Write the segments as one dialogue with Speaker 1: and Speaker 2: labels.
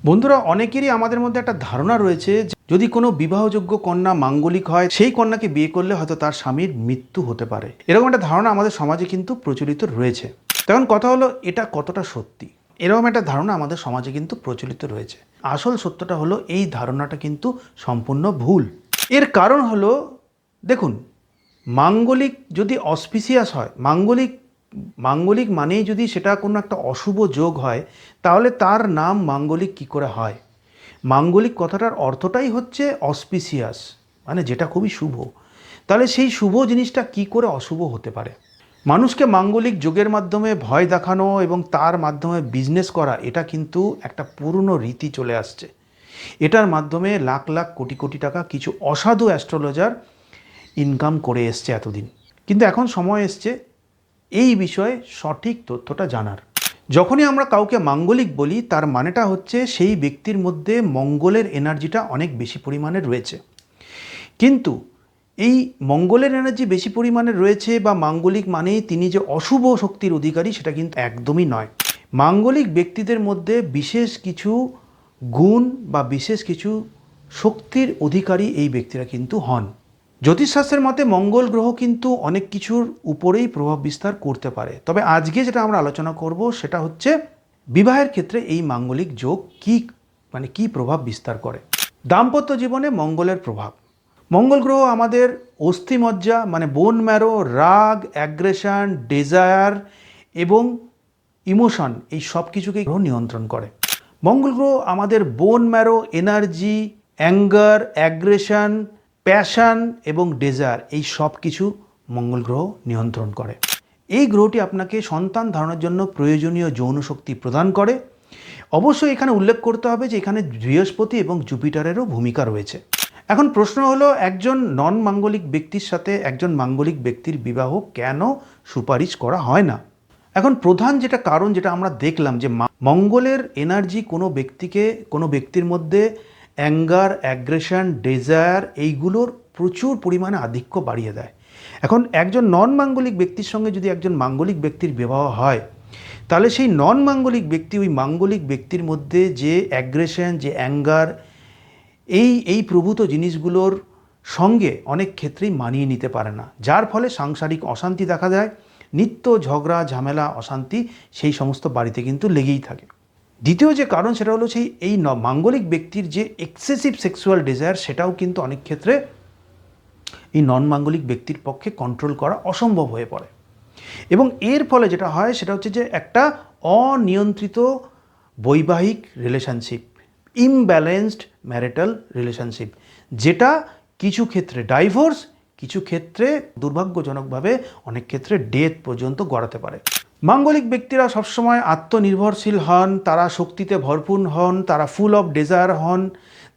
Speaker 1: বন্ধুরা, অনেকেরই আমাদের মধ্যে একটা ধারণা রয়েছে যে যদি কোনো বিবাহযোগ্য কন্যা মাঙ্গলিক হয়, সেই কন্যাকে বিয়ে করলে হয়তো তার স্বামীর মৃত্যু হতে পারে। এরকম একটা ধারণা আমাদের সমাজে কিন্তু প্রচলিত রয়েছে। তখন কথা হলো, এটা কতটা সত্যি? এরকম একটা ধারণা আমাদের সমাজে কিন্তু প্রচলিত রয়েছে। আসল সত্যটা হলো, এই ধারণাটা কিন্তু সম্পূর্ণ ভুল। এর কারণ হলো, দেখুন, মাঙ্গলিক যদি অসপিসিয়াস হয়, মাঙ্গলিক মাঙ্গলিক মানেই যদি সেটা কোনো একটা অশুভ যোগ হয়, তাহলে তার নাম মাঙ্গলিক কী করে হয়? মাঙ্গলিক কথাটার অর্থটাই হচ্ছে অসপিসিয়াস, মানে যেটা খুবই শুভ। তাহলে সেই শুভ জিনিসটা কি করে অশুভ হতে পারে? মানুষকে মাঙ্গলিক যোগের মাধ্যমে ভয় দেখানো এবং তার মাধ্যমে বিজনেস করা, এটা কিন্তু একটা পুরনো রীতি চলে আসছে। এটার মাধ্যমে লাখ লাখ কোটি কোটি টাকা কিছু অসাধু অ্যাস্ট্রোলজার ইনকাম করে এসছে এতদিন। কিন্তু এখন সময় এসছে এই বিষয়ে সঠিক তথ্যটা জানার। যখনই আমরা কাউকে মাঙ্গলিক বলি, তার মানেটা হচ্ছে সেই ব্যক্তির মধ্যে মঙ্গলের এনার্জিটা অনেক বেশি পরিমাণে রয়েছে। কিন্তু এই মঙ্গলের এনার্জি বেশি পরিমাণে রয়েছে বা মাঙ্গলিক মানেই তিনি যে অশুভ শক্তির অধিকারী, সেটা কিন্তু একদমই নয়। মাঙ্গলিক ব্যক্তিদের মধ্যে বিশেষ কিছু গুণ বা বিশেষ কিছু শক্তির অধিকারী এই ব্যক্তিরা কিন্তু হন। জ্যোতিষশাস্ত্রের মতে মঙ্গল গ্রহ কিন্তু অনেক কিছুর উপরেই প্রভাব বিস্তার করতে পারে। তবে আজকে যেটা আমরা আলোচনা করব সেটা হচ্ছে বিবাহের ক্ষেত্রে এই মাঙ্গলিক যোগ কি প্রভাব বিস্তার করে। দাম্পত্য জীবনে মঙ্গলের প্রভাব। মঙ্গল গ্রহ আমাদের অস্থিমজ্জা মানে বোন ম্যারো, রাগ, অ্যাগ্রেশন, ডেজায়ার এবং ইমোশন, এই সব কিছুকে গ্রহ নিয়ন্ত্রণ করে। মঙ্গল গ্রহ আমাদের bone marrow, energy, anger, aggression, passion এবং ডেজায়ার, এই সব কিছু মঙ্গল গ্রহ নিয়ন্ত্রণ করে। এই গ্রহটি আপনাকে সন্তান ধারণের জন্য প্রয়োজনীয় যৌন শক্তি প্রদান করে। অবশ্যই এখানে উল্লেখ করতে হবে যে এখানে বৃহস্পতি এবং জুপিটারেরও ভূমিকা রয়েছে। এখন প্রশ্ন হলো, একজন নন মাঙ্গলিক ব্যক্তির সাথে একজন মাঙ্গলিক ব্যক্তির বিবাহ কেন সুপারিশ করা হয় না? এখন প্রধান যেটা কারণ, যেটা আমরা দেখলাম, যে মঙ্গলের এনার্জি কোনো ব্যক্তির মধ্যে অ্যাঙ্গার, অ্যাগ্রেশন, ডেজায়ার এইগুলোর প্রচুর পরিমাণে আধিক্য বাড়িয়ে দেয়। এখন একজন নন মাঙ্গলিক ব্যক্তির সঙ্গে যদি একজন মাঙ্গলিক ব্যক্তির বিবাহ হয়, তাহলে সেই নন মাঙ্গলিক ব্যক্তি ওই মাঙ্গলিক ব্যক্তির মধ্যে যে অ্যাগ্রেশন, যে অ্যাঙ্গার, এই প্রভূত জিনিসগুলোর সঙ্গে অনেক ক্ষেত্রেই মানিয়ে নিতে পারে না, যার ফলে সাংসারিক অশান্তি দেখা দেয়। নিত্য ঝগড়া, ঝামেলা, অশান্তি সেই সমস্ত বাড়িতে কিন্তু লেগেই থাকে। দ্বিতীয় যে কারণ, সেটা হলো এই মাঙ্গলিক ব্যক্তির যে এক্সেসিভ সেক্সুয়াল ডিজায়ার, সেটাও কিন্তু অনেক ক্ষেত্রে এই নন মাঙ্গলিক ব্যক্তির পক্ষে কন্ট্রোল করা অসম্ভব হয়ে পড়ে। এবং এর ফলে যেটা হয় সেটা হচ্ছে যে একটা অনিয়ন্ত্রিত বৈবাহিক রিলেশনশিপ, ইমব্যালেন্সড ম্যারিটাল রিলেশনশিপ, যেটা কিছু ক্ষেত্রে ডাইভোর্স, কিছু ক্ষেত্রে দুর্ভাগ্যজনকভাবে অনেক ক্ষেত্রে ডেথ পর্যন্ত গড়াতে পারে। মাঙ্গলিক ব্যক্তিরা সবসময় আত্মনির্ভরশীল হন, তারা শক্তিতে ভরপুর হন, তারা ফুল অফ ডেজায়ার হন,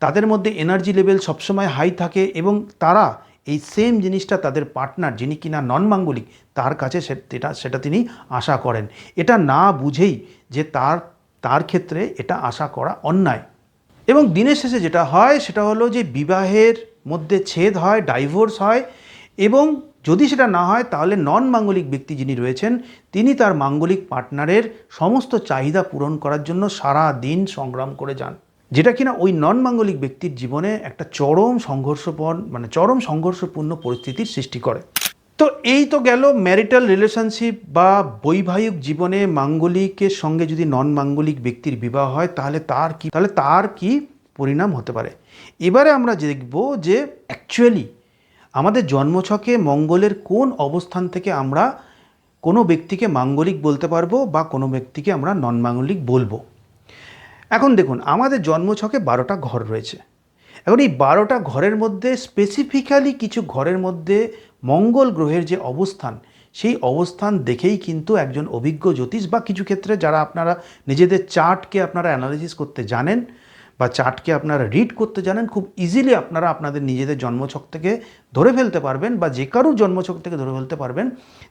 Speaker 1: তাদের মধ্যে এনার্জি লেভেল সবসময় হাই থাকে এবং তারা এই সেম জিনিসটা তাদের পার্টনার, যিনি কিনা নন মাঙ্গলিক, তার কাছে সেটা তিনি আশা করেন। এটা না বুঝেই যে তার ক্ষেত্রে এটা আশা করা অন্যায়। এবং দিনের শেষে যেটা হয় সেটা হলো যে বিবাহের মধ্যে ছেদ হয়, ডাইভোর্স হয়, এবং যদি সেটা না হয় তাহলে নন মাঙ্গলিক ব্যক্তি যিনি রয়েছেন, তিনি তার মাঙ্গলিক পার্টনারের সমস্ত চাহিদা পূরণ করার জন্য সারা দিন সংগ্রাম করে যান, যেটা কিনা ওই নন মাঙ্গলিক ব্যক্তির জীবনে একটা চরম সংঘর্ষপূর্ণ পরিস্থিতির সৃষ্টি করে। তো এই তো গেল ম্যারিটাল রিলেশনশিপ বা বৈবাহিক জীবনে মাঙ্গলিকের সঙ্গে যদি নন মাঙ্গলিক ব্যক্তির বিবাহ হয়, তাহলে তার কি পরিণাম হতে পারে। এবারে আমরা দেখব যে অ্যাকচুয়ালি আমাদের জন্মছকে মঙ্গলের কোন অবস্থান থেকে আমরা কোনো ব্যক্তিকে মাঙ্গলিক বলতে পারবো বা কোনো ব্যক্তিকে আমরা নন মাঙ্গলিক বলবো। এখন দেখুন, আমাদের জন্মছকে 12টা ঘর রয়েছে। এখন এই 12টা ঘরের মধ্যে স্পেসিফিক্যালি কিছু ঘরের মধ্যে মঙ্গল গ্রহের যে অবস্থান, সেই অবস্থান দেখেই কিন্তু একজন অভিজ্ঞ জ্যোতিষ বা কিছু ক্ষেত্রে যারা আপনারা নিজেদের চার্টকে আপনারা অ্যানালাইসিস করতে জানেন বা চার্টকে আপনারা রিড করতে জানেন, খুব ইজিলি আপনারা আপনাদের নিজেদের জন্মছক থেকে ধরে ফেলতে পারবেন বা যে কারোর জন্মছক থেকে ধরে ফেলতে পারবেন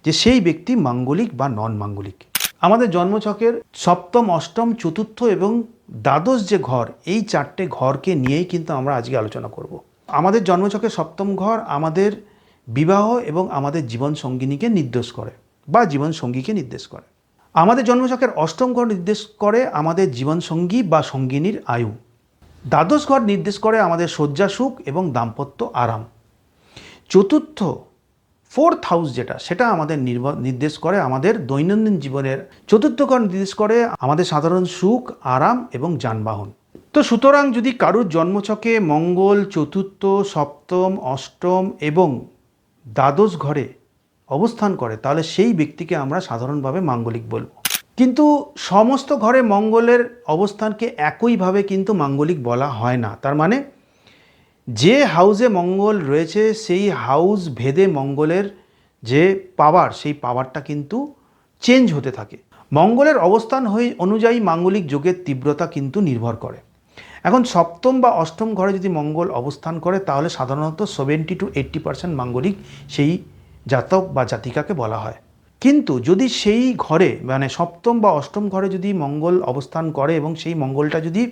Speaker 1: যে সেই ব্যক্তি মাঙ্গলিক বা নন মাঙ্গলিক। আমাদের জন্মছকের সপ্তম, অষ্টম, চতুর্থ এবং দ্বাদশ যে ঘর, এই 4টে ঘরকে নিয়েই কিন্তু আমরা আজকে আলোচনা করব। আমাদের জন্মছকের সপ্তম ঘর আমাদের বিবাহ এবং আমাদের জীবন সঙ্গিনীকে নির্দেশ করে বা জীবন সঙ্গীকে নির্দেশ করে। আমাদের জন্মছকের অষ্টম ঘর নির্দেশ করে আমাদের জীবনসঙ্গী বা সঙ্গিনীর আয়ু। দ্বাদশ ঘর নির্দেশ করে আমাদের শয্যা সুখ এবং দাম্পত্য আরাম। চতুর্থ হাউস সেটা আমাদের নির্দেশ করে আমাদের দৈনন্দিন জীবনের। চতুর্থ ঘর নির্দেশ করে আমাদের সাধারণ সুখ, আরাম এবং যানবাহন। তো সুতরাং যদি কারুর জন্মছকে মঙ্গল চতুর্থ, সপ্তম, অষ্টম এবং দ্বাদশ ঘরে অবস্থান করে তাহলে সেই ব্যক্তিকে আমরা সাধারণভাবে মাঙ্গলিক বলবো। কিন্তু সমস্ত ঘরে মঙ্গলের অবস্থানকে একইভাবে কিন্তু মাঙ্গলিক বলা হয় না। তার মানে যে হাউসে মঙ্গল রয়েছে সেই হাউস ভেদে মঙ্গলের যে পাওয়ার, সেই পাওয়ারটা কিন্তু চেঞ্জ হতে থাকে। মঙ্গলের অবস্থান অনুযায়ী মাঙ্গলিক যোগের তীব্রতা কিন্তু নির্ভর করে। এখন সপ্তম বা অষ্টম ঘরে যদি মঙ্গল অবস্থান করে তাহলে সাধারণত 70 to 80% মাঙ্গলিক সেই জাতক বা জাতিকাকে বলা হয়। কিন্তু যদি সেই ঘরে মানে সপ্তম বা অষ্টম ঘরে যদি মঙ্গল অবস্থান করে এবং সেই মঙ্গলটা যদি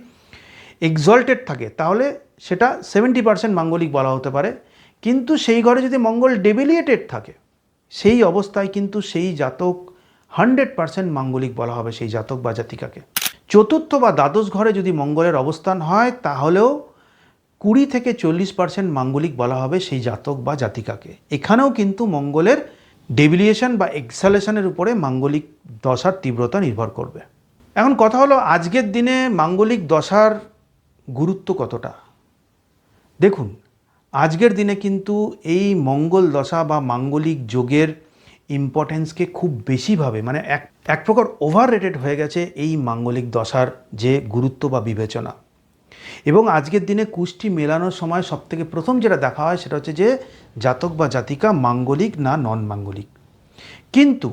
Speaker 1: এক্সল্টেড থাকে তাহলে সেটা 70% মাঙ্গলিক বলা হতে পারে। কিন্তু সেই ঘরে যদি মঙ্গল ডেবিলিয়েটেড থাকে সেই অবস্থায় কিন্তু সেই জাতক 100% মাঙ্গলিক বলা হবে সেই জাতক বা জাতিকাকে। চতুর্থ বা দ্বাদশ ঘরে যদি মঙ্গলের অবস্থান হয় তাহলেও 20 থেকে 40% মাঙ্গলিক বলা হবে সেই জাতক বা জাতিকাকে। এখানেও কিন্তু মঙ্গলের ডেভিলিয়েশন বা এক্সালেশনের উপরে মাঙ্গলিক দশার তীব্রতা নির্ভর করবে। এখন কথা হলো আজকের দিনে মাঙ্গলিক দশার গুরুত্ব কতটা। দেখুন, আজকের দিনে কিন্তু এই মঙ্গল দশা বা মাঙ্গলিক যোগের ইম্পর্টেন্সকে খুব বেশিভাবে মানে এক প্রকার ওভার রেটেড হয়ে গেছে এই মাঙ্গলিক দশার যে গুরুত্ব বা বিবেচনা। এবং আজকের দিনে কুষ্টি মেলানোর সময় সবথেকে প্রথম যেটা দেখা হয় সেটা হচ্ছে যে জাতক বা জাতিকা মাঙ্গলিক না নন মাঙ্গলিক। কিন্তু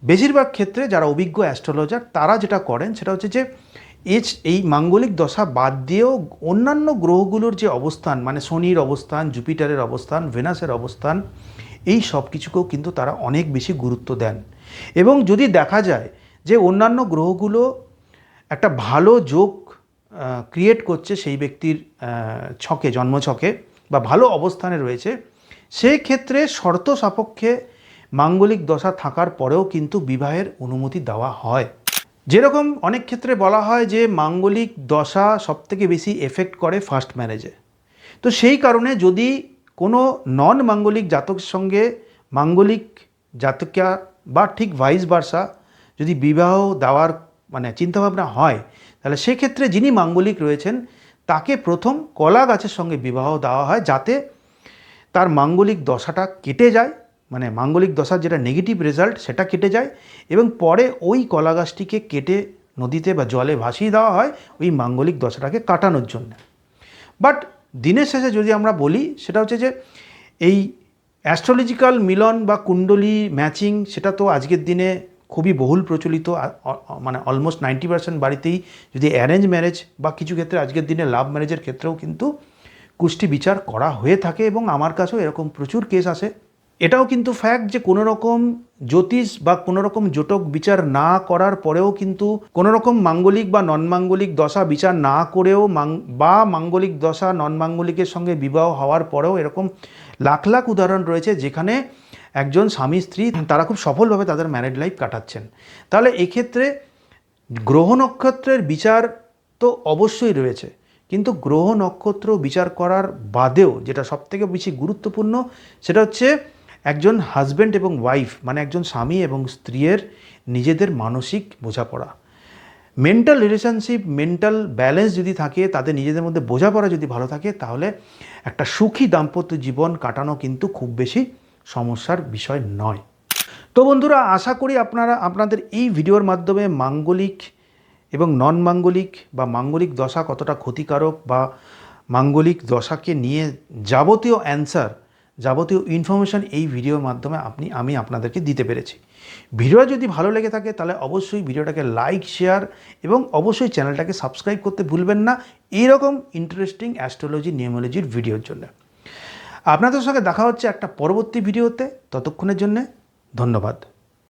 Speaker 1: বেশিরভাগ ক্ষেত্রে যারা অভিজ্ঞ অ্যাস্ট্রোলজার তারা যেটা করেন সেটা হচ্ছে যে এই মাঙ্গলিক দশা বাদ দিয়েও অন্যান্য গ্রহগুলোর যে অবস্থান মানে শনির অবস্থান, জুপিটারের অবস্থান, ভেনাসের অবস্থান, এই সব কিছুকেও কিন্তু তারা অনেক বেশি গুরুত্ব দেন। এবং যদি দেখা যায় যে অন্যান্য গ্রহগুলো একটা ভালো যোগ ক্রিয়েট করছে সেই ব্যক্তির ছকে, জন্মছকে বা ভালো অবস্থানে রয়েছে, সেই ক্ষেত্রে শর্ত সাপেক্ষে মাঙ্গলিক দশা থাকার পরেও কিন্তু বিবাহের অনুমতি দেওয়া হয়। যেরকম অনেক ক্ষেত্রে বলা হয় যে মাঙ্গলিক দশা সবথেকে বেশি এফেক্ট করে ফার্স্ট ম্যারেজে। তো সেই কারণে যদি কোনো নন মাঙ্গলিক জাতকের সঙ্গে মাঙ্গলিক জাতকা বা ঠিক ভাইস ভার্সা যদি বিবাহ দেওয়ার মানে চিন্তাভাবনা হয় তাহলে সেক্ষেত্রে যিনি মাঙ্গলিক রয়েছেন তাকে প্রথম কলা গাছের সঙ্গে বিবাহ দেওয়া হয় যাতে তার মাঙ্গলিক দশাটা কেটে যায়, মানে মাঙ্গলিক দশার যেটা নেগেটিভ রেজাল্ট সেটা কেটে যায় এবং পরে ওই কলা গাছটিকে কেটে নদীতে বা জলে ভাসিয়ে দেওয়া হয় ওই মাঙ্গলিক দশাটাকে কাটানোর জন্য। বাট দিনের শেষে যদি আমরা বলি সেটা হচ্ছে যে এই অ্যাস্ট্রোলজিক্যাল মিলন বা কুণ্ডলী ম্যাচিং সেটা তো আজকের দিনে খুবই বহুল প্রচলিত, মানে অলমোস্ট 90% বাড়িতেই যদি অ্যারেঞ্জ ম্যারেজ বা কিছু ক্ষেত্রে আজকের দিনে লাভ ম্যারেজের ক্ষেত্রেও কিন্তু কুষ্টি বিচার করা হয়ে থাকে এবং আমার কাছেও এরকম প্রচুর কেস আসে। এটাও কিন্তু ফ্যাক্ট যে কোনো রকম জ্যোতিষ বা কোনো রকম জোটক বিচার না করার পরেও কিন্তু কোনো রকম মাঙ্গলিক বা নন মাঙ্গলিক দশা বিচার না করেও বা মাঙ্গলিক দশা নন মাঙ্গলিকের সঙ্গে বিবাহ হওয়ার পরেও এরকম লাখ লাখ উদাহরণ রয়েছে যেখানে একজন স্বামী স্ত্রী তারা খুব সফলভাবে তাদের ম্যারিড লাইফ কাটাচ্ছেন। তাহলে এক্ষেত্রে গ্রহ নক্ষত্রের বিচার তো অবশ্যই রয়েছে, কিন্তু গ্রহ নক্ষত্র বিচার করার বাদেও যেটা সবথেকে বেশি গুরুত্বপূর্ণ সেটা হচ্ছে একজন হাজব্যান্ড এবং ওয়াইফ মানে একজন স্বামী এবং স্ত্রীর নিজেদের মানসিক বোঝাপড়া, মেন্টাল রিলেশনশিপ, মেন্টাল ব্যালেন্স যদি থাকে, তাদের নিজেদের মধ্যে বোঝাপড়া যদি ভালো থাকে তাহলে একটা সুখী দাম্পত্য জীবন কাটানো কিন্তু খুব বেশি সমস্যার বিষয় নয়। তো বন্ধুরা, আশা করি আপনাদের এই ভিডিওর মাধ্যমে মাঙ্গলিক এবং নন মাঙ্গলিক বা মাঙ্গলিক দশা কতটা ক্ষতিকারক বা মাঙ্গলিক দশাকে নিয়ে যাবতীয় অ্যান্সার, যাবতীয় ইনফরমেশান এই ভিডিওর মাধ্যমে আমি আপনাদেরকে দিতে পেরেছি। ভিডিও যদি ভালো লেগে থাকে তাহলে অবশ্যই ভিডিওটাকে লাইক, শেয়ার এবং অবশ্যই চ্যানেলটাকে সাবস্ক্রাইব করতে ভুলবেন না এইরকম ইন্টারেস্টিং অ্যাস্ট্রোলজি নিউমোলজির ভিডিওর জন্য। আপনাদের সঙ্গে দেখা হচ্ছে একটা পরবর্তী ভিডিওতে, ততক্ষণের জন্য ধন্যবাদ।